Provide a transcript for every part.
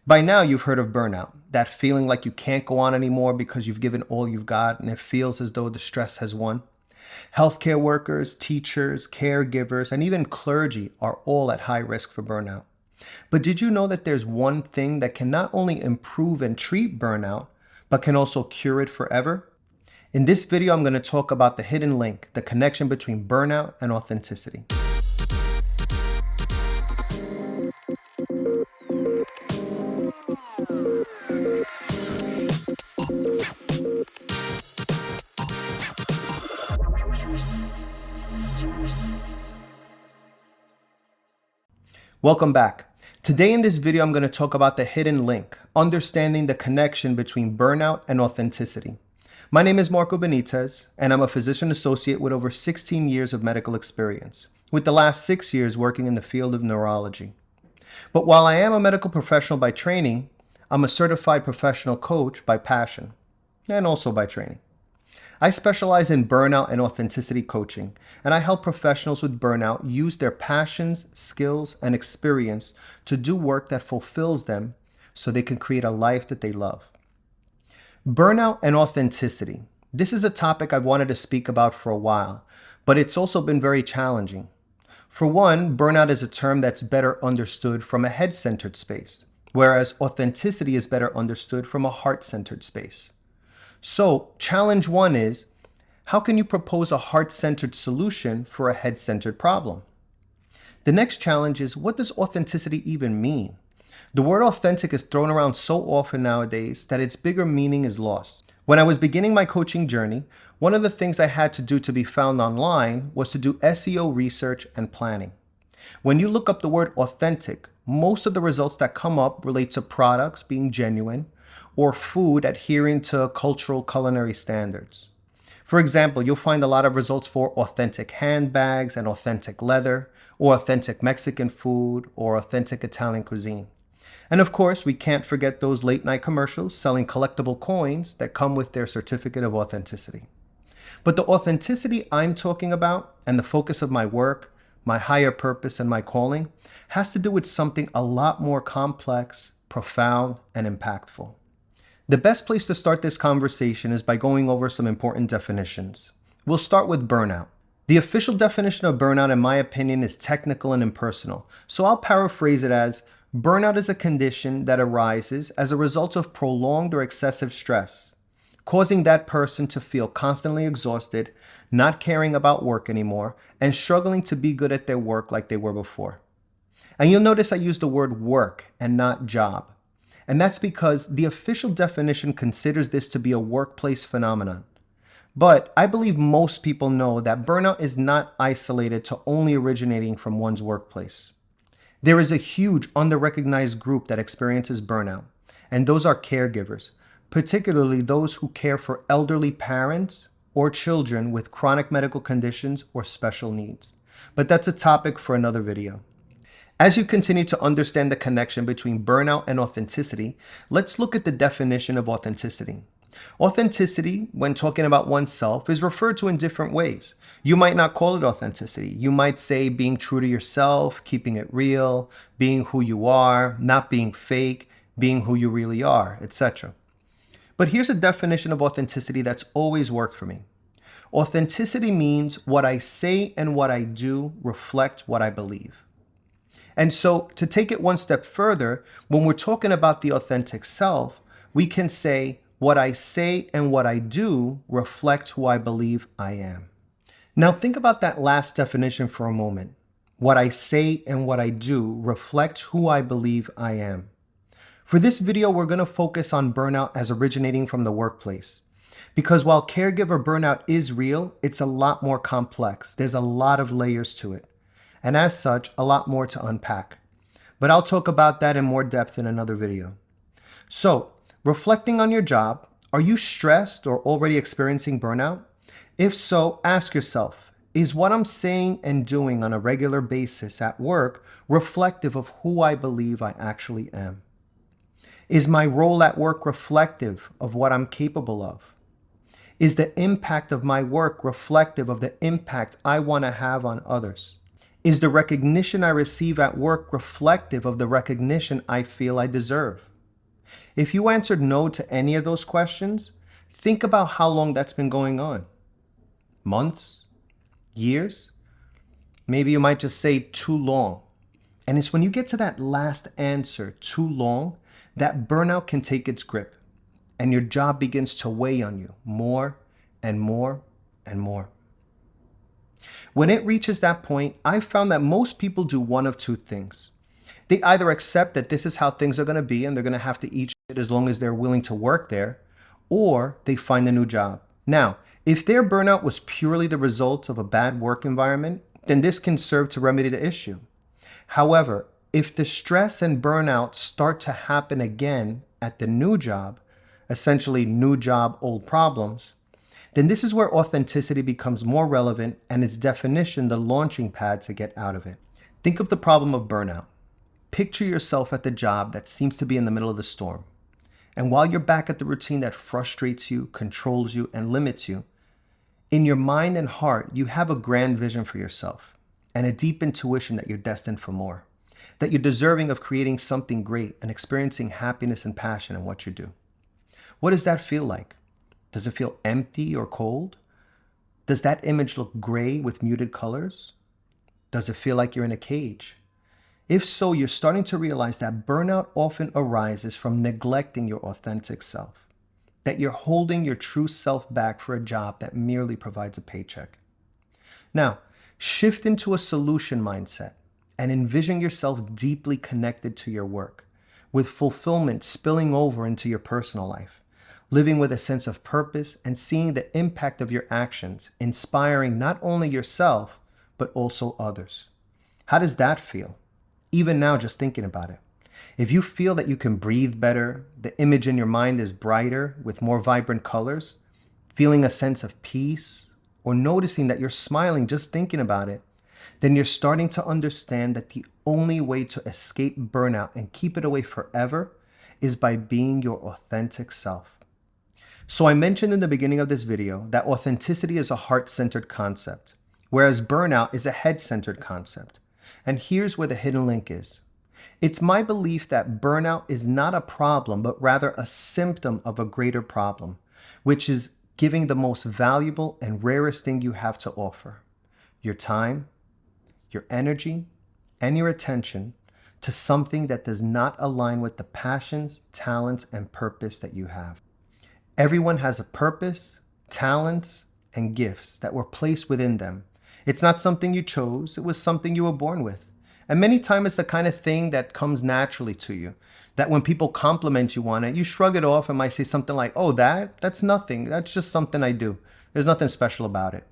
By now, you've heard of burnout, that feeling like you can't go on anymore because you've given all you've got and it feels as though the stress has won. Healthcare workers, teachers, caregivers, and even clergy are all at high risk for burnout. But did you know that there's one thing that can not only improve and treat burnout, but can also cure it forever? In this video, I'm going to talk about the hidden link, the connection between burnout and authenticity. Welcome back. Today in this video, I'm going to talk about the hidden link, understanding the connection between burnout and authenticity. My name is Marco Benitez, and I'm a physician associate with over 16 years of medical experience, with the last 6 years working in the field of neurology. But while I am a medical professional by training, I'm a certified professional coach by passion, and also by training. I specialize in burnout and authenticity coaching, and I help professionals with burnout use their passions, skills, and experience to do work that fulfills them so they can create a life that they love. Burnout and authenticity. This is a topic I've wanted to speak about for a while, but it's also been very challenging. For one, burnout is a term that's better understood from a head-centered space, whereas authenticity is better understood from a heart-centered space. So, challenge one is, how can you propose a heart-centered solution for a head-centered problem? The next challenge is, what does authenticity even mean? The word authentic is thrown around so often nowadays that its bigger meaning is lost. When I was beginning my coaching journey, one of the things I had to do to be found online was to do SEO research and planning. When you look up the word authentic, most of the results that come up relate to products being genuine, or food adhering to cultural culinary standards. For example, you'll find a lot of results for authentic handbags and authentic leather, or authentic Mexican food, or authentic Italian cuisine. And of course, we can't forget those late night commercials selling collectible coins that come with their certificate of authenticity. But the authenticity I'm talking about, and the focus of my work, my higher purpose, and my calling, has to do with something a lot more complex, profound, and impactful. The best place to start this conversation is by going over some important definitions. We'll start with burnout. The official definition of burnout, in my opinion, is technical and impersonal, so I'll paraphrase it as, burnout is a condition that arises as a result of prolonged or excessive stress, causing that person to feel constantly exhausted, not caring about work anymore, and struggling to be good at their work like they were before. And you'll notice I use the word work and not job. And that's because the official definition considers this to be a workplace phenomenon. But I believe most people know that burnout is not isolated to only originating from one's workplace. There is a huge under-recognized group that experiences burnout, and those are caregivers, particularly those who care for elderly parents or children with chronic medical conditions or special needs. But that's a topic for another video. As you continue to understand the connection between burnout and authenticity, let's look at the definition of authenticity. Authenticity, when talking about oneself, is referred to in different ways. You might not call it authenticity. You might say being true to yourself, keeping it real, being who you are, not being fake, being who you really are, etc. But here's a definition of authenticity that's always worked for me. Authenticity means what I say and what I do reflect what I believe. And so, to take it one step further, when we're talking about the authentic self, we can say, what I say and what I do reflect who I believe I am. Now think about that last definition for a moment. What I say and what I do reflect who I believe I am. For this video, we're going to focus on burnout as originating from the workplace. Because while caregiver burnout is real, it's a lot more complex. There's a lot of layers to it. And as such, a lot more to unpack. But I'll talk about that in more depth in another video. So, reflecting on your job, are you stressed or already experiencing burnout? If so, ask yourself, is what I'm saying and doing on a regular basis at work reflective of who I believe I actually am? Is my role at work reflective of what I'm capable of? Is the impact of my work reflective of the impact I want to have on others? Is the recognition I receive at work reflective of the recognition I feel I deserve? If you answered no to any of those questions, think about how long that's been going on. Months? Years? Maybe you might just say too long. And it's when you get to that last answer, too long, that burnout can take its grip and your job begins to weigh on you more and more and more. When it reaches that point, I've found that most people do one of two things. They either accept that this is how things are going to be and they're going to have to eat shit as long as they're willing to work there, or they find a new job. Now, if their burnout was purely the result of a bad work environment, then this can serve to remedy the issue. However, if the stress and burnout start to happen again at the new job, essentially new job, old problems, then this is where authenticity becomes more relevant and its definition the launching pad to get out of it. Think of the problem of burnout. Picture yourself at the job that seems to be in the middle of the storm. And while you're back at the routine that frustrates you, controls you, and limits you, in your mind and heart, you have a grand vision for yourself and a deep intuition that you're destined for more, that you're deserving of creating something great and experiencing happiness and passion in what you do. What does that feel like? Does it feel empty or cold? Does that image look gray with muted colors? Does it feel like you're in a cage? If so, you're starting to realize that burnout often arises from neglecting your authentic self, that you're holding your true self back for a job that merely provides a paycheck. Now, shift into a solution mindset and envision yourself deeply connected to your work, with fulfillment spilling over into your personal life, living with a sense of purpose and seeing the impact of your actions, inspiring not only yourself, but also others. How does that feel? Even now, just thinking about it. If you feel that you can breathe better, the image in your mind is brighter with more vibrant colors, feeling a sense of peace, or noticing that you're smiling just thinking about it, then you're starting to understand that the only way to escape burnout and keep it away forever is by being your authentic self. So I mentioned in the beginning of this video that authenticity is a heart-centered concept, whereas burnout is a head-centered concept. And here's where the hidden link is. It's my belief that burnout is not a problem, but rather a symptom of a greater problem, which is giving the most valuable and rarest thing you have to offer, your time, your energy, and your attention to something that does not align with the passions, talents, and purpose that you have. Everyone has a purpose, talents, and gifts that were placed within them. It's not something you chose, it was something you were born with. And many times it's the kind of thing that comes naturally to you, that when people compliment you on it, you shrug it off and might say something like, oh, that's nothing, that's just something I do. There's nothing special about it.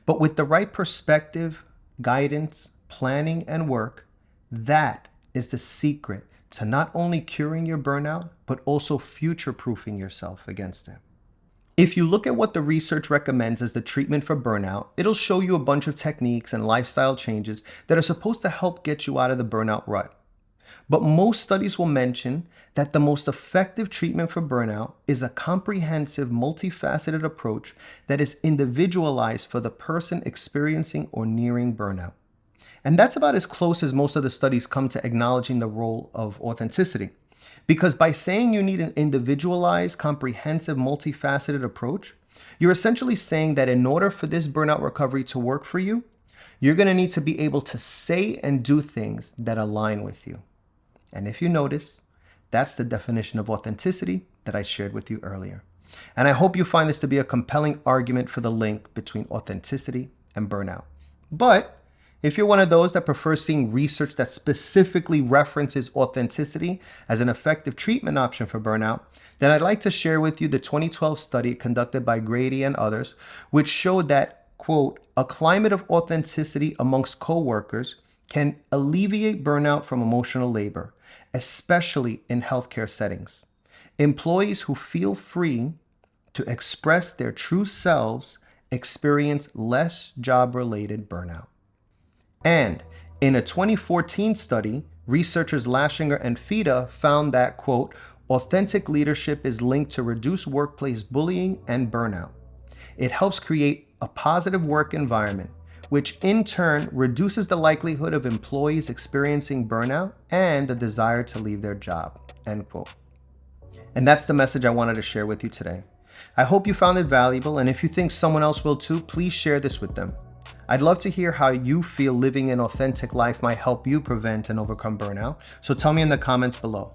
But with the right perspective, guidance, planning, and work, that is the secret to not only curing your burnout, but also future-proofing yourself against it. If you look at what the research recommends as the treatment for burnout, it'll show you a bunch of techniques and lifestyle changes that are supposed to help get you out of the burnout rut. But most studies will mention that the most effective treatment for burnout is a comprehensive, multifaceted approach that is individualized for the person experiencing or nearing burnout. And that's about as close as most of the studies come to acknowledging the role of authenticity. Because by saying you need an individualized, comprehensive, multifaceted approach, you're essentially saying that in order for this burnout recovery to work for you, you're going to need to be able to say and do things that align with you. And if you notice, that's the definition of authenticity that I shared with you earlier. And I hope you find this to be a compelling argument for the link between authenticity and burnout. But if you're one of those that prefer seeing research that specifically references authenticity as an effective treatment option for burnout, then I'd like to share with you the 2012 study conducted by Grady and others, which showed that, quote, a climate of authenticity amongst coworkers can alleviate burnout from emotional labor, especially in healthcare settings. Employees who feel free to express their true selves experience less job-related burnout. And in a 2014 study, researchers Lashinger and Fida found that, quote, authentic leadership is linked to reduced workplace bullying and burnout. It helps create a positive work environment which in turn reduces the likelihood of employees experiencing burnout and the desire to leave their job, end quote. And that's the message I wanted to share with you today. I hope you found it valuable, and if you think someone else will too, please share this with them. I'd love to hear how you feel living an authentic life might help you prevent and overcome burnout, so tell me in the comments below.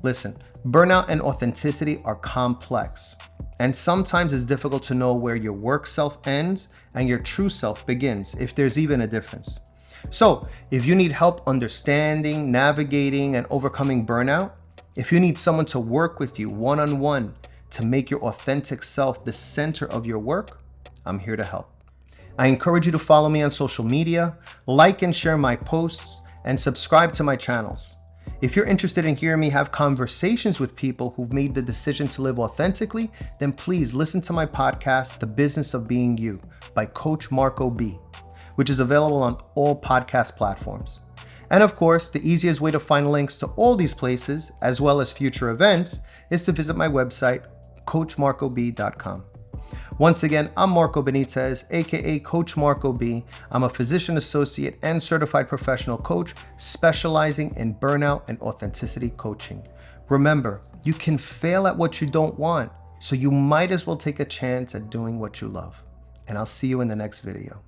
Listen, burnout and authenticity are complex, and sometimes it's difficult to know where your work self ends and your true self begins, if there's even a difference. So, if you need help understanding, navigating, and overcoming burnout, if you need someone to work with you one-on-one to make your authentic self the center of your work, I'm here to help. I encourage you to follow me on social media, like and share my posts, and subscribe to my channels. If you're interested in hearing me have conversations with people who've made the decision to live authentically, then please listen to my podcast, The Business of Being You, by Coach Marco B, which is available on all podcast platforms. And of course, the easiest way to find links to all these places, as well as future events, is to visit my website, coachmarcob.com. Once again, I'm Marco Benitez, aka Coach Marco B. I'm a physician associate and certified professional coach specializing in burnout and authenticity coaching. Remember, you can fail at what you don't want, so you might as well take a chance at doing what you love. And I'll see you in the next video.